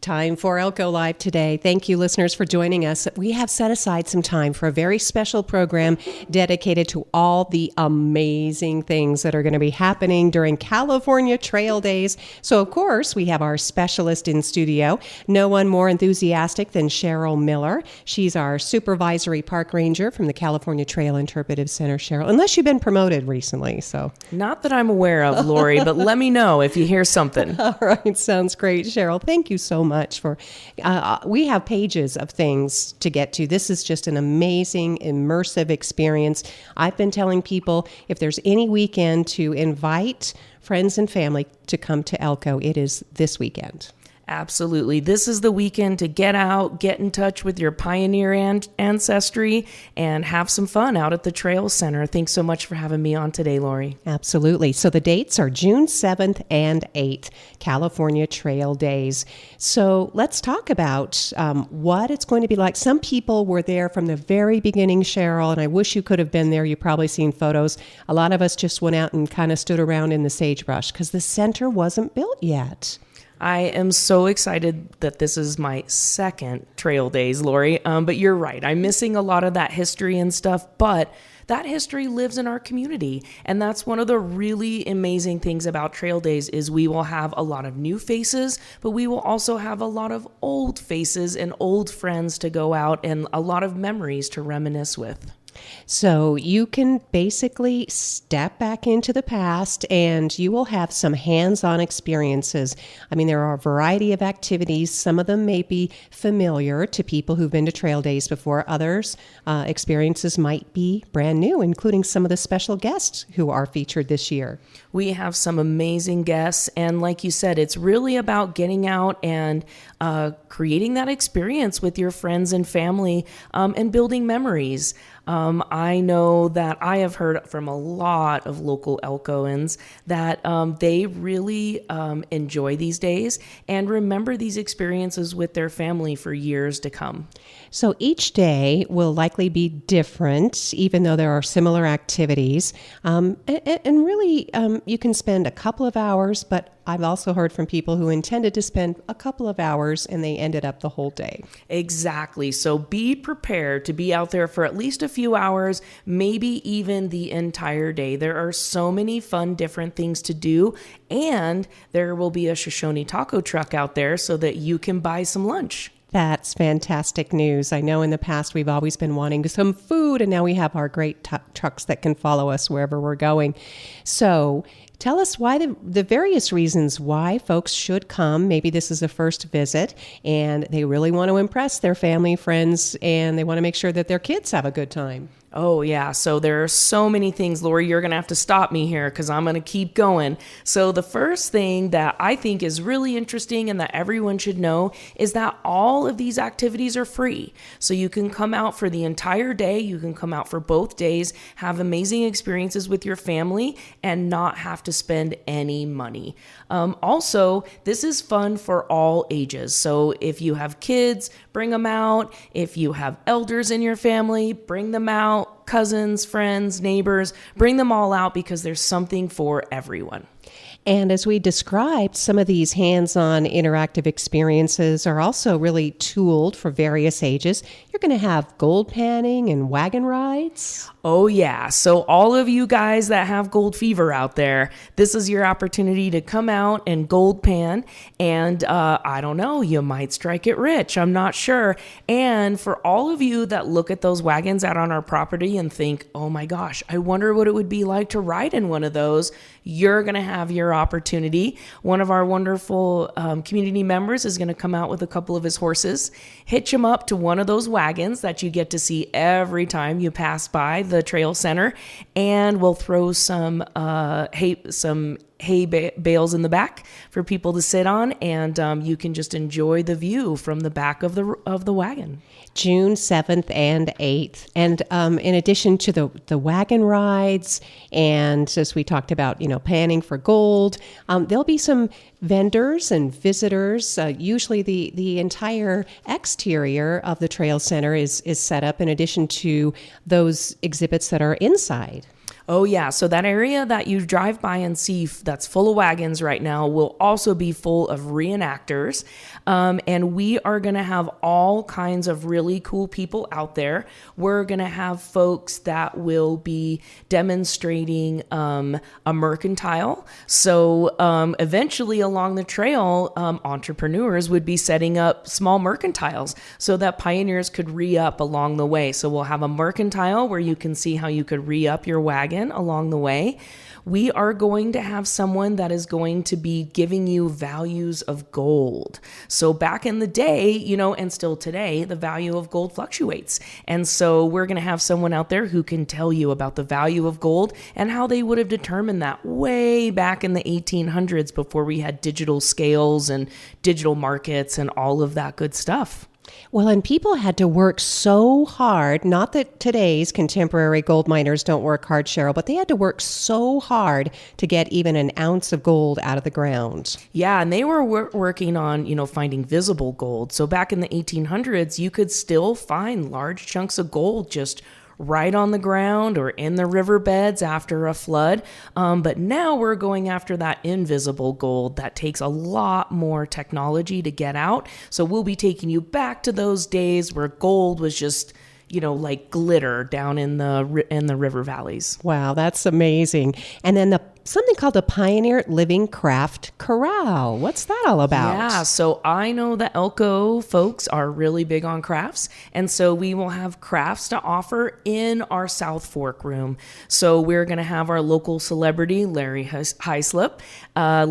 time for Elko Live today. Thank you, listeners, for joining us. We have set aside some time for a very special program dedicated to all the amazing things that are going to be happening during California Trail Days. So, of course, we have our specialist in studio, no one more enthusiastic than Cheryl Miller. She's our Supervisory Park Ranger from the California Trail Interpretive Center. Cheryl, unless you've been promoted recently. So, not that I'm aware of, Lori, but let me know if you hear something. All right. Sounds great, Cheryl. Thank you so much for, we have pages of things to get to. This is just an amazing, immersive experience. I've been telling people if there's any weekend to invite friends and family to come to Elko, it is this weekend. Absolutely. This is the weekend to get out, get in touch with your pioneer ancestry, and have some fun out at the Trail Center. Thanks so much for having me on today, Lori. Absolutely. So the dates are June 7th and 8th, California Trail Days. So let's talk about what it's going to be like. Some people were there from the very beginning, Cheryl, and I wish you could have been there. You've probably seen photos. A lot of us just went out and kind of stood around in the sagebrush because the center wasn't built yet. I am so excited that this is my second Trail Days, Lori. But you're right. I'm missing a lot of that history and stuff, but that history lives in our community. And that's one of the really amazing things about Trail Days is we will have a lot of new faces, but we will also have a lot of old faces and old friends to go out and a lot of memories to reminisce with. So you can basically step back into the past and you will have some hands-on experiences. I mean, there are a variety of activities. Some of them may be familiar to people who've been to Trail Days before. Others, experiences might be brand new, including some of the special guests who are featured this year. We have some amazing guests. And like you said, it's really about getting out and creating that experience with your friends and family and building memories. I know that I have heard from a lot of local Elkoans that they really enjoy these days and remember these experiences with their family for years to come. So each day will likely be different, even though there are similar activities. And really, you can spend a couple of hours, but I've also heard from people who intended to spend a couple of hours and they ended up the whole day. Exactly. So be prepared to be out there for at least a few hours, maybe even the entire day. There are so many fun, different things to do. And there will be a Shoshone taco truck out there so that you can buy some lunch. That's fantastic news. I know in the past we've always been wanting some food, and now we have our great trucks that can follow us wherever we're going. So tell us why the various reasons why folks should come. Maybe this is a first visit, and they really want to impress their family, friends, and they want to make sure that their kids have a good time. Oh, yeah. So there are so many things, Lori, you're going to have to stop me here because I'm going to keep going. So the first thing that I think is really interesting and that everyone should know is that all of these activities are free. So you can come out for the entire day. You can come out for both days, have amazing experiences with your family, and not have to spend any money. Also, this is fun for all ages. So if you have kids, bring them out. If you have elders in your family, bring them out. Cousins, friends, neighbors, bring them all out because there's something for everyone. And as we described, some of these hands-on interactive experiences are also really tooled for various ages. You're going to have gold panning and wagon rides. Oh, yeah. So all of you guys that have gold fever out there, this is your opportunity to come out and gold pan. And I don't know, you might strike it rich. I'm not sure. And for all of you that look at those wagons out on our property and think, oh my gosh, I wonder what it would be like to ride in one of those, you're going to have your opportunity. One of our wonderful community members is going to come out with a couple of his horses, hitch him up to one of those wagons that you get to see every time you pass by the trail center, and we'll throw some hay bales in the back for people to sit on, and you can just enjoy the view from the back of the wagon. June 7th and 8th. And in addition to the wagon rides, and as we talked about, panning for gold, there'll be some vendors and visitors. Usually the entire exterior of the trail center is set up in addition to those exhibits that are inside. Oh, yeah. So that area that you drive by and see that's full of wagons right now will also be full of reenactors. And we are going to have all kinds of really cool people out there. We're going to have folks that will be demonstrating a mercantile. So eventually along the trail, entrepreneurs would be setting up small mercantiles so that pioneers could re-up along the way. So we'll have a mercantile where you can see how you could re-up your wagon along the way. We are going to have someone that is going to be giving you values of gold. So back in the day, and still today, the value of gold fluctuates. And so we're going to have someone out there who can tell you about the value of gold and how they would have determined that way back in the 1800s before we had digital scales and digital markets and all of that good stuff. Well, and people had to work so hard, not that today's contemporary gold miners don't work hard, Cheryl, but they had to work so hard to get even an ounce of gold out of the ground. Yeah, and they were working on, finding visible gold. So back in the 1800s, you could still find large chunks of gold just right on the ground or in the riverbeds after a flood. But now we're going after that invisible gold that takes a lot more technology to get out. So we'll be taking you back to those days where gold was just, like glitter down in the river valleys. Wow, that's amazing. And then something called the Pioneer Living Craft Corral. What's that all about? Yeah, so I know the Elko folks are really big on crafts, and so we will have crafts to offer in our South Fork room. So we're going to have our local celebrity, Larry Hyslop,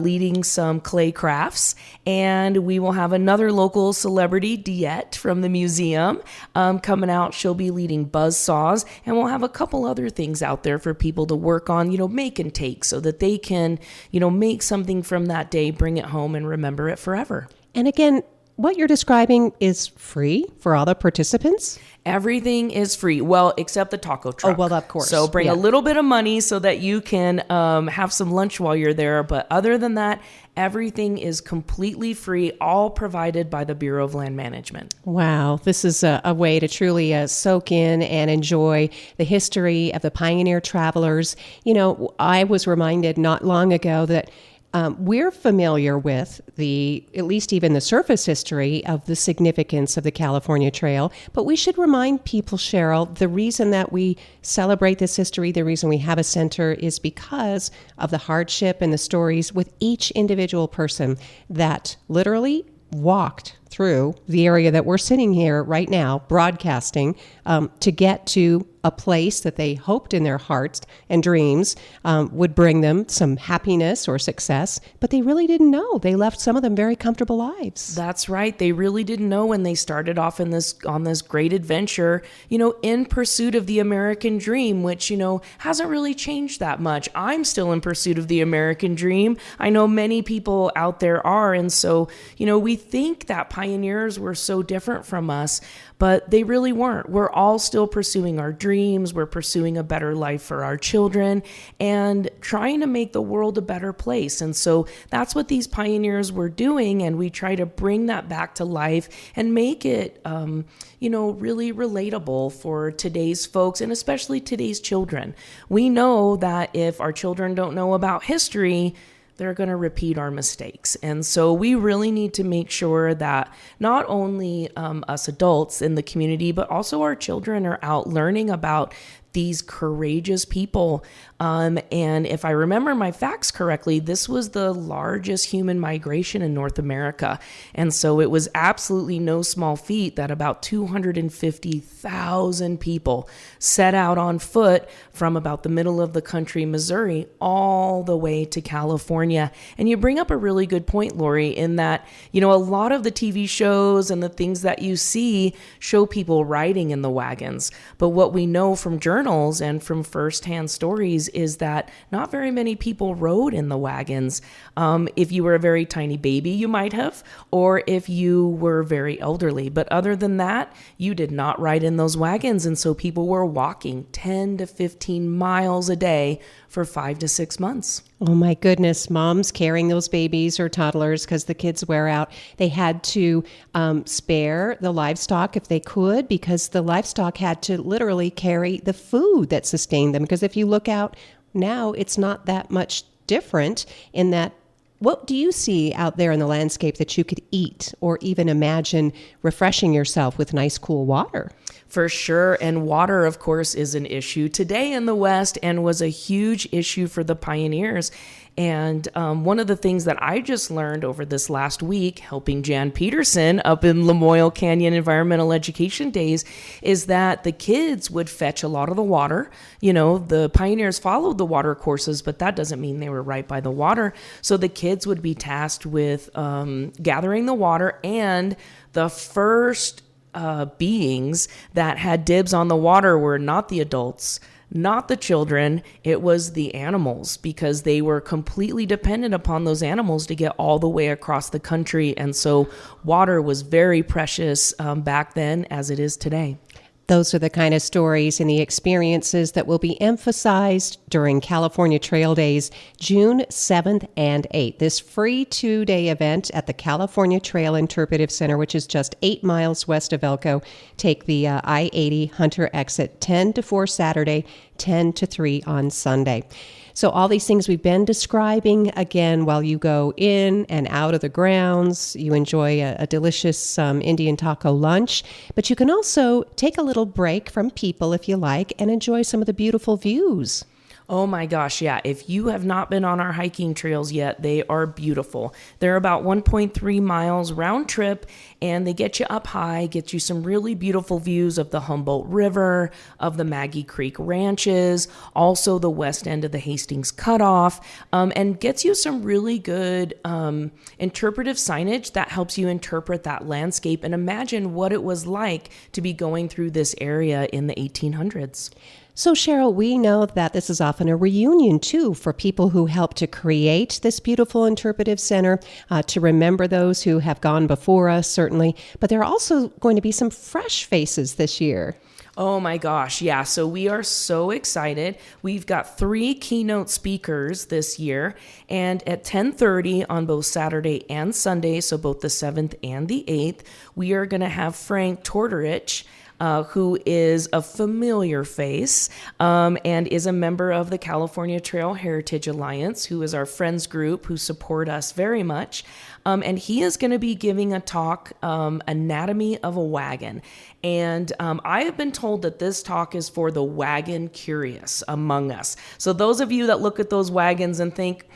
leading some clay crafts, and we will have another local celebrity, Diette, from the museum, coming out. She'll be leading buzz saws, and we'll have a couple other things out there for people to work on, make and take, so that they can, make something from that day, bring it home and remember it forever. And again, what you're describing is free for all the participants? Everything is free. Well, except the taco truck. Oh, well, of course. So bring a little bit of money so that you can have some lunch while you're there. But other than that, everything is completely free, all provided by the Bureau of Land Management. Wow. This is a way to truly soak in and enjoy the history of the pioneer travelers. I was reminded not long ago that we're familiar with at least even the surface history of the significance of the California Trail, but we should remind people, Cheryl, the reason that we celebrate this history, the reason we have a center is because of the hardship and the stories with each individual person that literally walked through the area that we're sitting here right now, broadcasting, to get to a place that they hoped in their hearts and dreams would bring them some happiness or success, but they really didn't know. They left some of them very comfortable lives. That's right. They really didn't know when they started off on this great adventure, in pursuit of the American dream, which, hasn't really changed that much. I'm still in pursuit of the American dream. I know many people out there are. And so, we think that pioneers were so different from us, but they really weren't. We're all still pursuing our dreams. We're pursuing a better life for our children and trying to make the world a better place. And so that's what these pioneers were doing. And we try to bring that back to life and make it, really relatable for today's folks and especially today's children. We know that if our children don't know about history, they're going to repeat our mistakes. And so we really need to make sure that not only us adults in the community, but also our children are out learning about these courageous people. And if I remember my facts correctly, this was the largest human migration in North America. And so it was absolutely no small feat that about 250,000 people set out on foot from about the middle of the country, Missouri, all the way to California. And you bring up a really good point, Lori, in that, a lot of the TV shows and the things that you see show people riding in the wagons. But what we know from journals and from firsthand stories is that not very many people rode in the wagons. If you were a very tiny baby, you might have, or if you were very elderly. But other than that, you did not ride in those wagons. And so people were walking 10 to 15 miles a day for 5 to 6 months. Oh my goodness, moms carrying those babies or toddlers because the kids wear out. They had to spare the livestock if they could, because the livestock had to literally carry the food that sustained them. Because if you look out now, it's not that much different in that. What do you see out there in the landscape that you could eat or even imagine refreshing yourself with nice, cool water? For sure. And water, of course, is an issue today in the West and was a huge issue for the pioneers. And one of the things that I just learned over this last week, helping Jan Peterson up in Lamoille Canyon Environmental Education Days, is that the kids would fetch a lot of the water. You know, the pioneers followed the water courses, but that doesn't mean they were right by the water. So the kids would be tasked with gathering the water, and the first beings that had dibs on the water were not the adults, not the children. It was the animals, because they were completely dependent upon those animals to get all the way across the country. And so water was very precious back then, as it is today. Those are the kind of stories and the experiences that will be emphasized during California Trail Days, June 7th and 8th. This free 2-day event at the California Trail Interpretive Center, which is just 8 miles west of Elko. Take the I-80 Hunter exit 10 to 4 Saturday, 10 to 3 on Sunday. So all these things we've been describing, again, while you go in and out of the grounds, you enjoy a delicious Indian taco lunch, but you can also take a little break from people if you like and enjoy some of the beautiful views. Oh my gosh, yeah. If you have not been on our hiking trails yet, they are beautiful. They're about 1.3 miles round trip, and they get you up high, get you some really beautiful views of the Humboldt River, of the Maggie Creek ranches, also the west end of the Hastings Cutoff, and gets you some really good interpretive signage that helps you interpret that landscape and imagine what it was like to be going through this area in the 1800s. So, Cheryl, we know that this is often a reunion, too, for people who helped to create this beautiful interpretive center, to remember those who have gone before us, certainly. But there are also going to be some fresh faces this year. Oh my gosh, yeah. So we are so excited. We've got 3 keynote speakers this year, and at 10:30 on both Saturday and Sunday, so both the 7th and the 8th, we are going to have Frank Tortorich, who is a familiar face and is a member of the California Trail Heritage Alliance, who is our friends group who support us very much. And he is going to be giving a talk, Anatomy of a Wagon. And I have been told that this talk is for the wagon curious among us. So those of you that look at those wagons and think,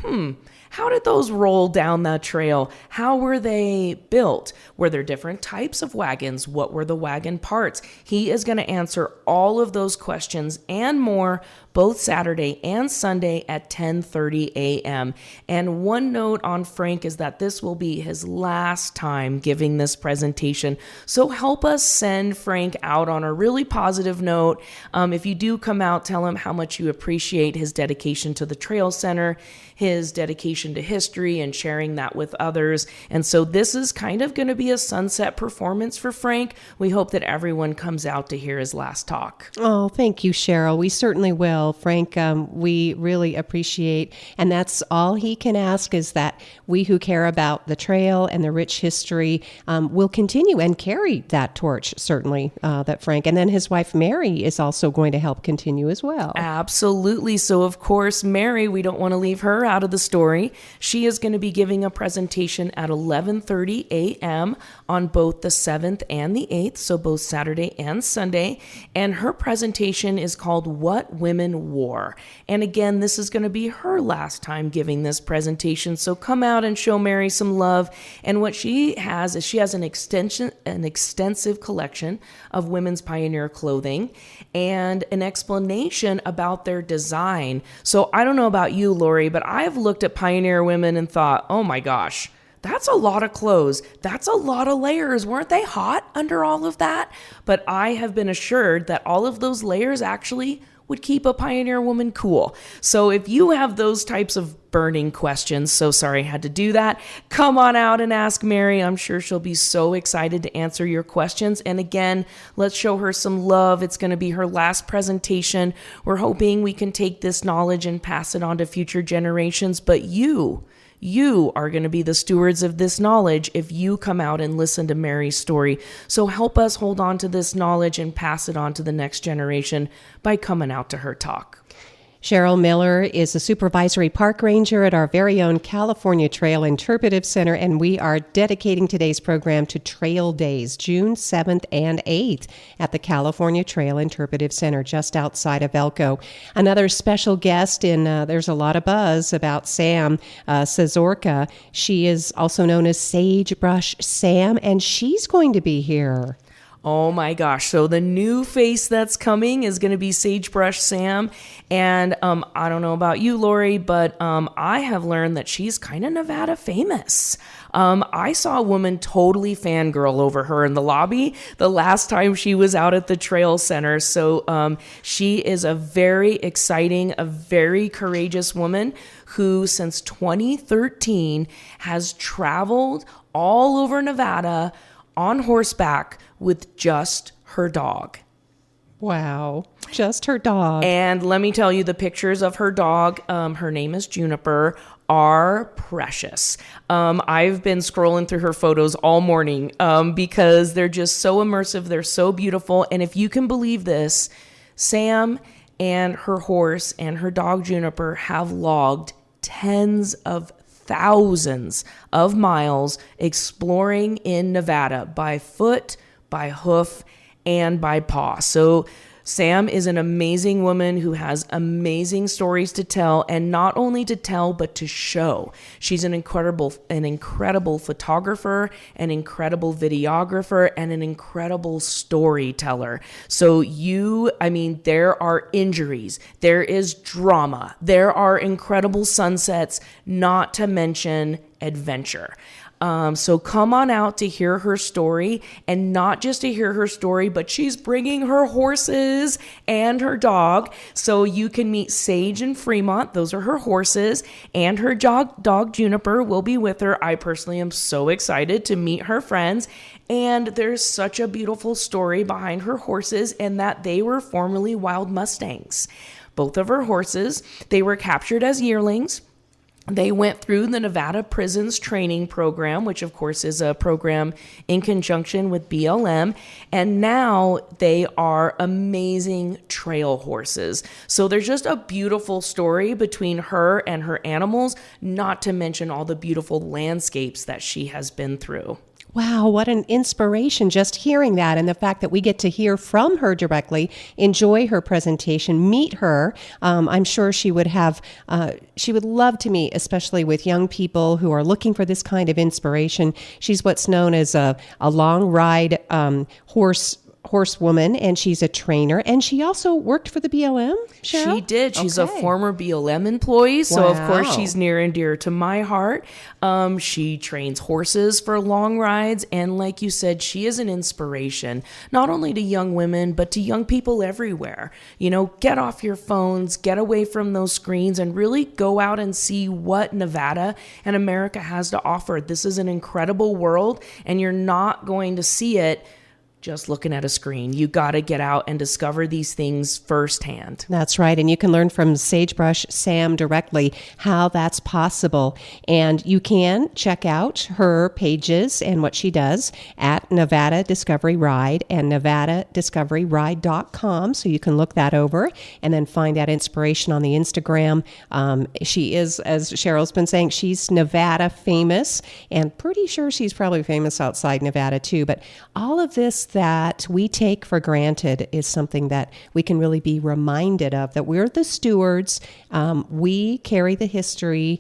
how did those roll down that trail? How were they built? Were there different types of wagons? What were the wagon parts? He is going to answer all of those questions and more, both Saturday and Sunday at 10:30 a.m. And one note on Frank is that this will be his last time giving this presentation. So help us send Frank out on a really positive note. If you do come out, tell him how much you appreciate his dedication to the Trail Center, his dedication to history and sharing that with others. And so this is kind of going to be a sunset performance for Frank. We hope that everyone comes out to hear his last talk. Oh, thank you, Cheryl. We certainly will. Frank, we really appreciate, and that's all he can ask, is that we who care about the trail and the rich history will continue and carry that torch, certainly, that Frank, and then his wife, Mary, is also going to help continue as well. Absolutely. So, of course, Mary, we don't want to leave her out of the story. She is going to be giving a presentation at 11:30 a.m. on both the 7th and the 8th, so both Saturday and Sunday. And her presentation is called What Women Wore. And again, this is going to be her last time giving this presentation. So come out and show Mary some love. And what she has is she has an extensive collection of women's pioneer clothing and an explanation about their design. So I don't know about you, Lori, but I've looked at pioneer women and thought, oh my gosh, that's a lot of clothes. That's a lot of layers. Weren't they hot under all of that? But I have been assured that all of those layers actually would keep a pioneer woman cool? So if you have those types of burning questions, so sorry I had to do that, come on out and ask Mary. I'm sure she'll be so excited to answer your questions. And again, let's show her some love. It's going to be her last presentation. We're hoping we can take this knowledge and pass it on to future generations, but you are going to be the stewards of this knowledge if you come out and listen to Mary's story. So help us hold on to this knowledge and pass it on to the next generation by coming out to her talk. Cheryl Miller is a supervisory park ranger at our very own California Trail Interpretive Center, and we are dedicating today's program to Trail Days, June 7th and 8th at the California Trail Interpretive Center just outside of Elko. Another special guest there's a lot of buzz about Sam Sazorka. She is also known as Sagebrush Sam, and she's going to be here. Oh my gosh. So the new face that's coming is going to be Sagebrush Sam. And I don't know about you, Lori, but I have learned that she's kind of Nevada famous. I saw a woman totally fangirl over her in the lobby the last time she was out at the Trail Center. So she is a very exciting, a very courageous woman who since 2013 has traveled all over Nevada on horseback with just her dog. Wow, just her dog. And let me tell you, the pictures of her dog, her name is Juniper, are precious. I've been scrolling through her photos all morning because they're just so immersive. They're so beautiful. And if you can believe this, Sam and her horse and her dog Juniper have logged tens of thousands of miles exploring in Nevada by foot, by hoof, and by paw. So Sam is an amazing woman who has amazing stories to tell, and not only to tell, but to show. She's an incredible photographer, an incredible videographer, and an incredible storyteller. So there are injuries, there is drama, there are incredible sunsets, not to mention adventure. So come on out to hear her story, and not just to hear her story, but she's bringing her horses and her dog. So you can meet Sage and Fremont. Those are her horses, and her dog Juniper will be with her. I personally am so excited to meet her friends. And there's such a beautiful story behind her horses, and that they were formerly wild Mustangs. Both of her horses, they were captured as yearlings. They went through the Nevada Prisons Training Program, which of course is a program in conjunction with BLM, and now they are amazing trail horses. So there's just a beautiful story between her and her animals, not to mention all the beautiful landscapes that she has been through. Wow, what an inspiration just hearing that, and the fact that we get to hear from her directly, enjoy her presentation, meet her. I'm sure she would love to meet, especially with young people who are looking for this kind of inspiration. She's what's known as a long ride horsewoman, and she's a trainer, and she also worked for the BLM, Cheryl? She did. She's a former BLM employee, so of course she's near and dear to my heart. She trains horses for long rides, and like you said, she is an inspiration, not only to young women, but to young people everywhere. Get off your phones, get away from those screens, and really go out and see what Nevada and America has to offer. This is an incredible world, and you're not going to see it just looking at a screen. You got to get out and discover these things firsthand. That's right. And you can learn from Sagebrush Sam directly how that's possible. And you can check out her pages and what she does at Nevada Discovery Ride and NevadaDiscoveryRide.com. So you can look that over and then find that inspiration on the Instagram. She is, as Cheryl's been saying, she's Nevada famous, and pretty sure she's probably famous outside Nevada too. But all of this that we take for granted is something that we can really be reminded of, that we're the stewards. We carry the history,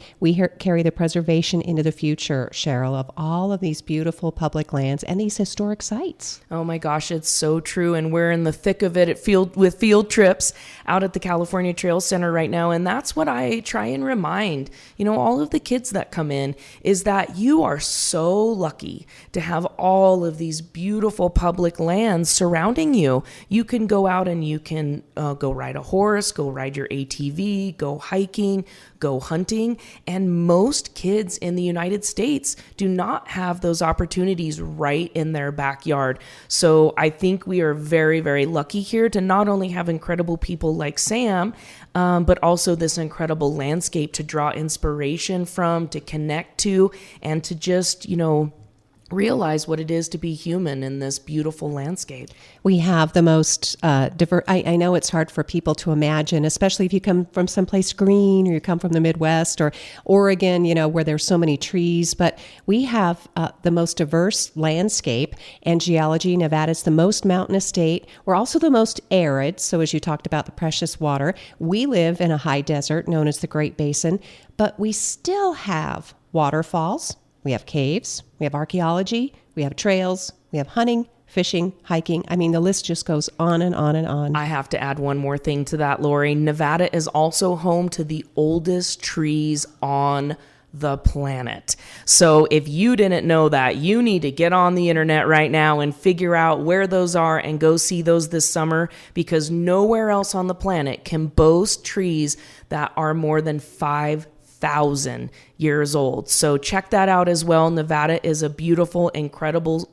carry the preservation into the future, Cheryl, of all of these beautiful public lands and these historic sites. Oh my gosh, it's so true. And we're in the thick of it with field trips out at the California Trail Center right now. And that's what I try and remind, all of the kids that come in, is that you are so lucky to have all of these beautiful public public lands surrounding you. You can go out and you can go ride a horse, go ride your ATV, go hiking, go hunting. And most kids in the United States do not have those opportunities right in their backyard. So I think we are very, very lucky here to not only have incredible people like Sam, but also this incredible landscape to draw inspiration from, to connect to, and to just, realize what it is to be human in this beautiful landscape. We have the most diverse. I know it's hard for people to imagine, especially if you come from someplace green or you come from the Midwest or Oregon, where there's so many trees. But we have the most diverse landscape and geology. Nevada's the most mountainous state. We're also the most arid. So as you talked about the precious water, we live in a high desert known as the Great Basin, but we still have waterfalls. We have caves, we have archaeology, we have trails, we have hunting, fishing, hiking. I mean, the list just goes on and on and on. I have to add one more thing to that, Lori. Nevada is also home to the oldest trees on the planet. So if you didn't know that, you need to get on the internet right now and figure out where those are and go see those this summer, because nowhere else on the planet can boast trees that are more than 5,000 years old. So check that out as well. Nevada is a beautiful, incredible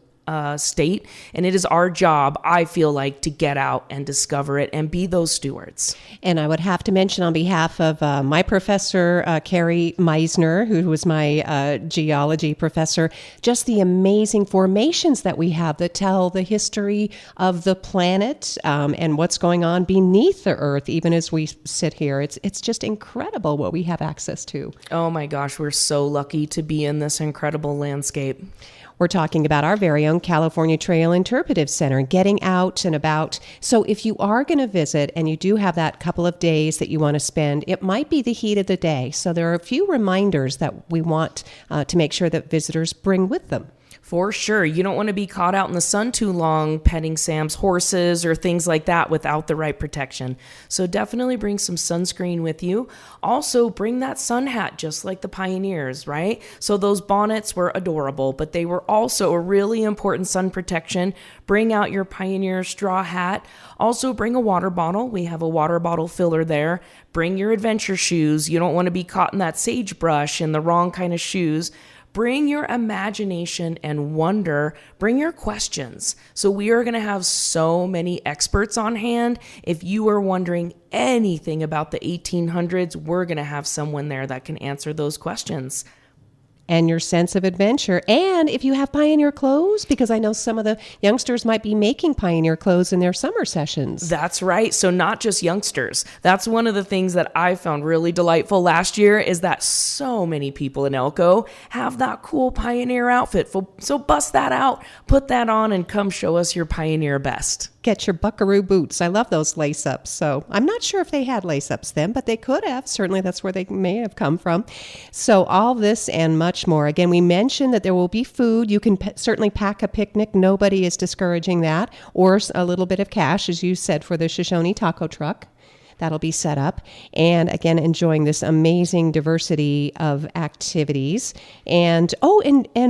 state, and it is our job, I feel like, to get out and discover it and be those stewards. And I would have to mention on behalf of my professor, Carrie Meisner, who was my geology professor, just the amazing formations that we have that tell the history of the planet and what's going on beneath the earth, even as we sit here. It's just incredible what we have access to. Oh my gosh, we're so lucky to be in this incredible landscape. We're talking about our very own California Trail Interpretive Center, getting out and about. So if you are going to visit and you do have that couple of days that you want to spend, it might be the heat of the day. So there are a few reminders that we want to make sure that visitors bring with them. For sure. You don't want to be caught out in the sun too long petting Sam's horses or things like that without the right protection. So definitely bring some sunscreen with you. Also bring that sun hat, just like the pioneers, right? So those bonnets were adorable, but they were also a really important sun protection. Bring out your pioneer straw hat. Also bring a water bottle. We have a water bottle filler there. Bring your adventure shoes. You don't want to be caught in that sagebrush and the wrong kind of shoes. Bring your imagination and wonder. Bring your questions. So we are going to have so many experts on hand. If you are wondering anything about the 1800s, we're going to have someone there that can answer those questions. And your sense of adventure. And if you have pioneer clothes, because I know some of the youngsters might be making pioneer clothes in their summer sessions. That's right. So not just youngsters. That's one of the things that I found really delightful last year, is that so many people in Elko have that cool pioneer outfit. So bust that out, put that on, and come show us your pioneer best. Get your buckaroo boots. I love those lace-ups. So I'm not sure if they had lace-ups then, but they could have. Certainly that's where they may have come from. So all this and much more. Again, we mentioned that there will be food. You can certainly pack a picnic. Nobody is discouraging that. Or a little bit of cash, as you said, for the Shoshone taco truck. That'll be set up. And again, enjoying this amazing diversity of activities. And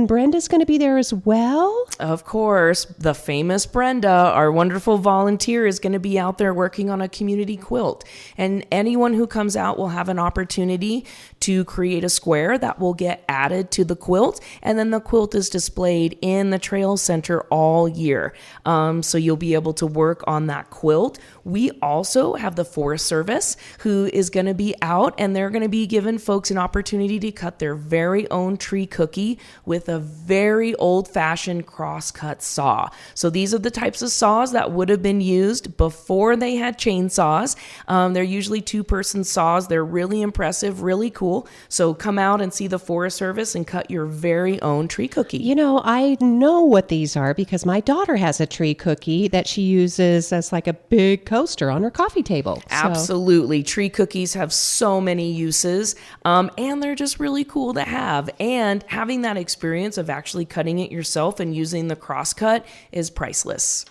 Brenda's going to be there as well. Of course, the famous Brenda, our wonderful volunteer, is going to be out there working on a community quilt. And anyone who comes out will have an opportunity to create a square that will get added to the quilt. And then the quilt is displayed in the Trail Center all year. So you'll be able to work on that quilt. We also have the Forest Service, who is going to be out, and they're going to be giving folks an opportunity to cut their very own tree cookie with a very old-fashioned cross-cut saw. So these are the types of saws that would have been used before they had chainsaws. They're usually two-person saws. They're really impressive, really cool. So come out and see the Forest Service and cut your very own tree cookie. I know what these are because my daughter has a tree cookie that she uses as like a big coaster on her coffee table. Absolutely. Tree cookies have so many uses, and they're just really cool to have. And having that experience of actually cutting it yourself and using the crosscut is priceless.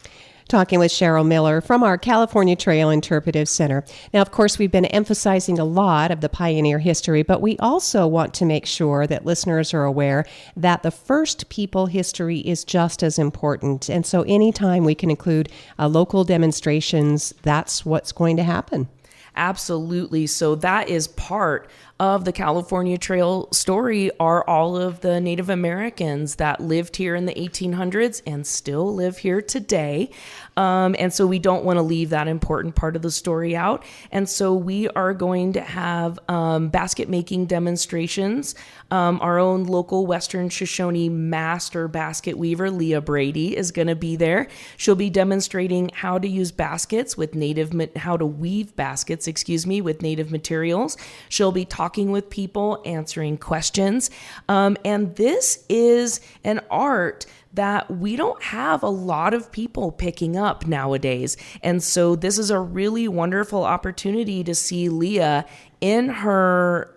talking with Cheryl Miller from our California Trail Interpretive Center. Now, of course, we've been emphasizing a lot of the pioneer history, but we also want to make sure that listeners are aware that the First People history is just as important. And so anytime we can include local demonstrations, that's what's going to happen. Absolutely. So that is part of the California Trail story, are all of the Native Americans that lived here in the 1800s and still live here today. And so we don't want to leave that important part of the story out. And so we are going to have basket making demonstrations. Our own local Western Shoshone master basket weaver, Leah Brady, is going to be there. She'll be demonstrating how to use baskets with how to weave baskets, with native materials. She'll be talking with people, answering questions. And this is an art that we don't have a lot of people picking up nowadays. And so this is a really wonderful opportunity to see Leah in her,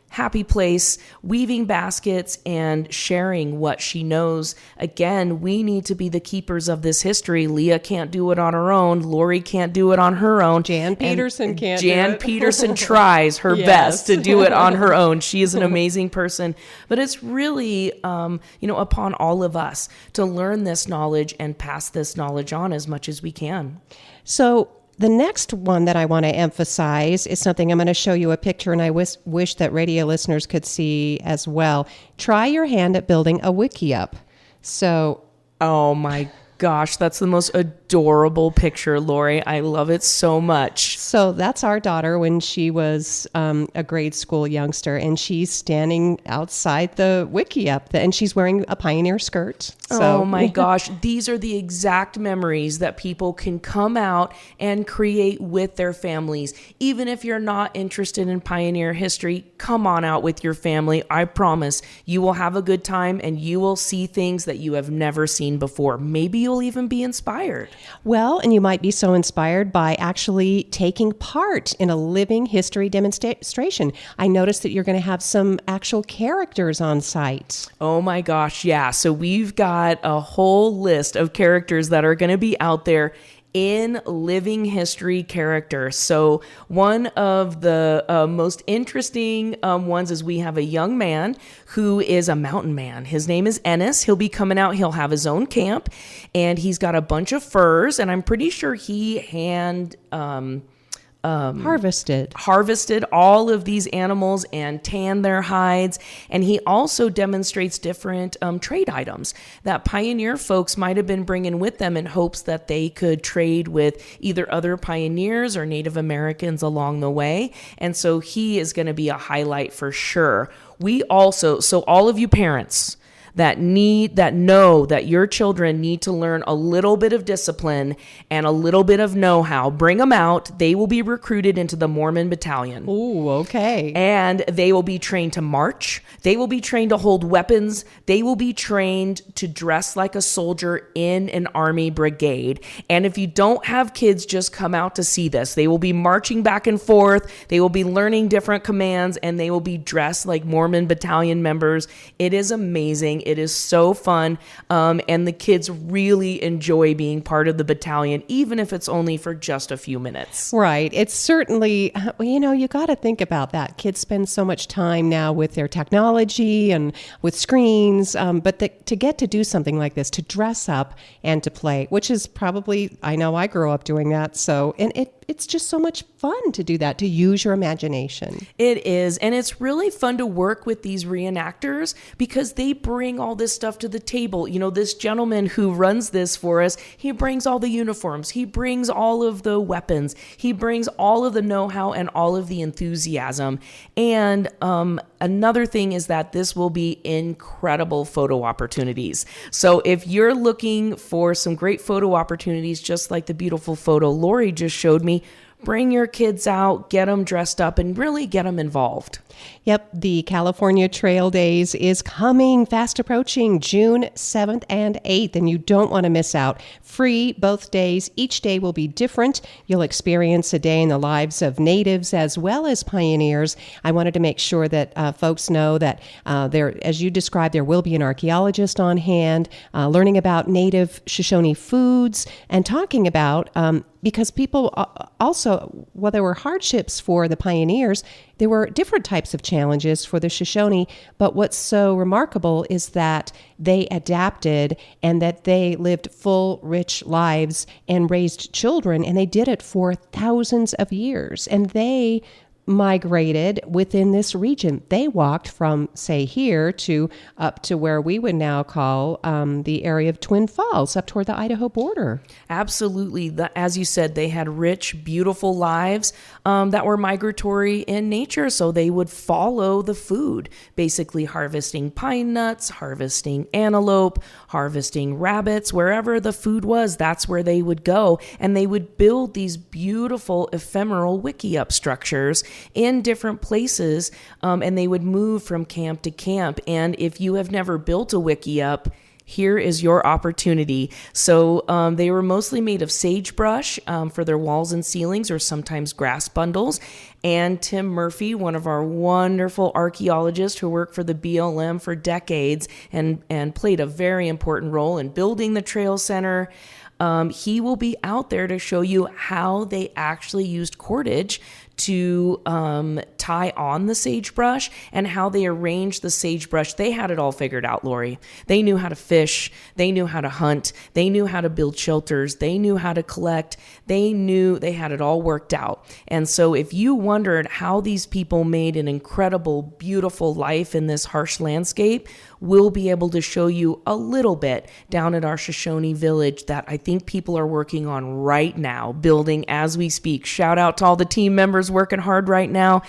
happy place, weaving baskets and sharing what she knows. Again, we need to be the keepers of this history. Leah can't do it on her own. Lori can't do it on her own. Jan Peterson can't Jan do it. Peterson tries her best to do it on her own. She is an amazing person. But it's really, upon all of us to learn this knowledge and pass this knowledge on as much as we can. So the next one that I want to emphasize is something I'm going to show you a picture, and I wish that radio listeners could see as well. Try your hand at building a wiki up. So, oh my gosh, that's the most adorable picture, Lori. I love it so much. So that's our daughter when she was a grade school youngster, and she's standing outside the wiki up, and she's wearing a pioneer skirt. So. Oh my gosh, these are the exact memories that people can come out and create with their families. Even if you're not interested in pioneer history, come on out with your family. I promise you will have a good time and you will see things that you have never seen before. Maybe you'll even be inspired. Well, and you might be so inspired by actually taking part in a living history demonstration. I noticed that you're going to have some actual characters on site. Oh my gosh, yeah. So we've got a whole list of characters that are going to be out there in living history characters. So one of the most interesting ones is we have a young man who is a mountain man. His name is Ennis. He'll be coming out. He'll have his own camp, and he's got a bunch of furs, and I'm pretty sure he harvested all of these animals and tanned their hides. And he also demonstrates different trade items that pioneer folks might have been bringing with them in hopes that they could trade with either other pioneers or Native Americans along the way. And so he is going to be a highlight for sure. So all of you parents that know that your children need to learn a little bit of discipline and a little bit of know-how, bring them out. They will be recruited into the Mormon Battalion. Ooh, okay. And they will be trained to march. They will be trained to hold weapons. They will be trained to dress like a soldier in an army brigade. And if you don't have kids, just come out to see this. They will be marching back and forth. They will be learning different commands, and they will be dressed like Mormon Battalion members. It is amazing. It is so fun, and the kids really enjoy being part of the battalion, even if it's only for just a few minutes. Right. It's certainly, you got to think about that. Kids spend so much time now with their technology and with screens, but to get to do something like this, to dress up and to play, which is probably, I know I grew up doing that, so, and it's just so much fun to do that, to use your imagination. It is. And it's really fun to work with these reenactors because they bring all this stuff to the table. This gentleman who runs this for us, he brings all the uniforms. He brings all of the weapons. He brings all of the know-how and all of the enthusiasm. And another thing is that this will be incredible photo opportunities. So if you're looking for some great photo opportunities, just like the beautiful photo Lori just showed me, bring your kids out, get them dressed up, and really get them involved. Yep, the California Trail Days is coming, fast approaching, June 7th and 8th, and you don't want to miss out. Free both days. Each day will be different. You'll experience a day in the lives of natives as well as pioneers. I wanted to make sure that folks know that there, as you described, there will be an archaeologist on hand, learning about native Shoshone foods and talking about because people also, while there were hardships for the pioneers, there were different types of challenges for the Shoshone. But what's so remarkable is that they adapted and that they lived full, rich lives and raised children, and they did it for thousands of years. And they migrated within this region. They walked from, say, here to up to where we would now call the area of Twin Falls, up toward the Idaho border. Absolutely. As you said, they had rich, beautiful lives that were migratory in nature. So they would follow the food, basically harvesting pine nuts, harvesting antelope, harvesting rabbits. Wherever the food was, that's where they would go. And they would build these beautiful ephemeral wiki-up structures in different places, and they would move from camp to camp. And if you have never built a wiki-up, here is your opportunity. So they were mostly made of sagebrush for their walls and ceilings, or sometimes grass bundles. And Tim Murphy, one of our wonderful archaeologists who worked for the BLM for decades and played a very important role in building the Trail Center, he will be out there to show you how they actually used cordage to tie on the sagebrush and how they arranged the sagebrush. They had it all figured out, Lori. They knew how to fish. They knew how to hunt. They knew how to build shelters. They knew how to collect. They knew they had it all worked out. And so if you wondered how these people made an incredible, beautiful life in this harsh landscape, we'll be able to show you a little bit down at our Shoshone village that I think people are working on right now, building as we speak. Shout out to all the team members working hard right now.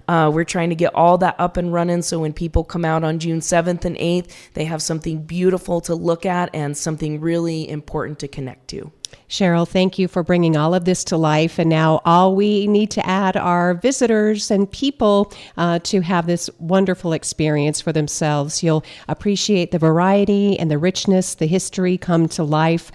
We're trying to get all that up and running so when people come out on June 7th and 8th, they have something beautiful to look at and something really important to connect to. Cheryl, thank you for bringing all of this to life. And now all we need to add are visitors and people to have this wonderful experience for themselves. You'll appreciate the variety and the richness, the history come to life.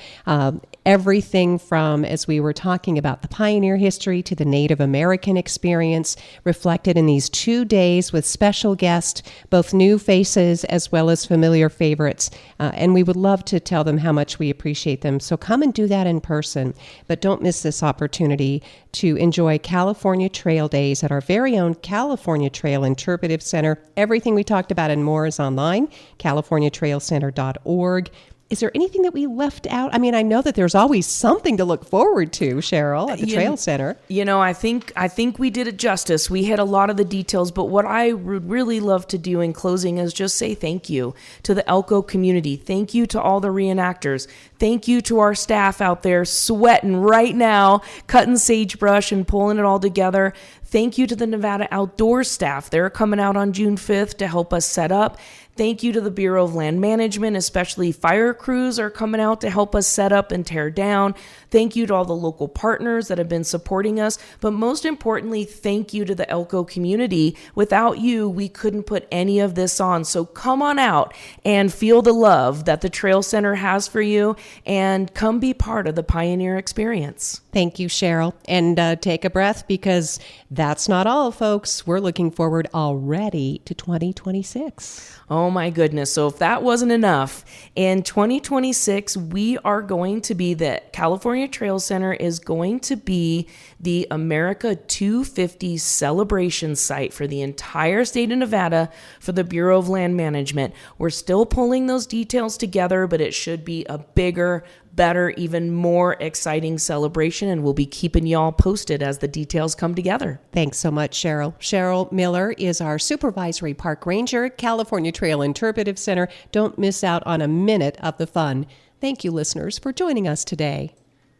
Everything from, as we were talking about, the pioneer history to the Native American experience reflected in these 2 days with special guests, both new faces as well as familiar favorites. And we would love to tell them how much we appreciate them. So come and do that in person. But don't miss this opportunity to enjoy California Trail Days at our very own California Trail Interpretive Center. Everything we talked about and more is online, californiatrailcenter.org. Is there anything that we left out? I mean, I know that there's always something to look forward to, Cheryl, at the Trail Center. You know, I think we did it justice. We hit a lot of the details, but what I would really love to do in closing is just say thank you to the Elko community. Thank you to all the reenactors. Thank you to our staff out there sweating right now, cutting sagebrush and pulling it all together. Thank you to the Nevada Outdoors staff. They're coming out on June 5th to help us set up. Thank you to the Bureau of Land Management, especially fire crews are coming out to help us set up and tear down. Thank you to all the local partners that have been supporting us. But most importantly, thank you to the Elko community. Without you, we couldn't put any of this on. So come on out and feel the love that the Trail Center has for you and come be part of the Pioneer experience. Thank you, Cheryl. And take a breath because that's not all, folks. We're looking forward already to 2026. Oh my goodness. So if that wasn't enough, in 2026, we are going to be the California Trail Center is going to be the America 250 celebration site for the entire state of Nevada for the Bureau of Land Management. We're still pulling those details together, but it should be a bigger, better, even more exciting celebration, and we'll be keeping y'all posted as the details come together. Thanks so much, Cheryl. Cheryl Miller is our Supervisory Park Ranger at California Trail Interpretive Center. Don't miss out on a minute of the fun. Thank you, listeners, for joining us today.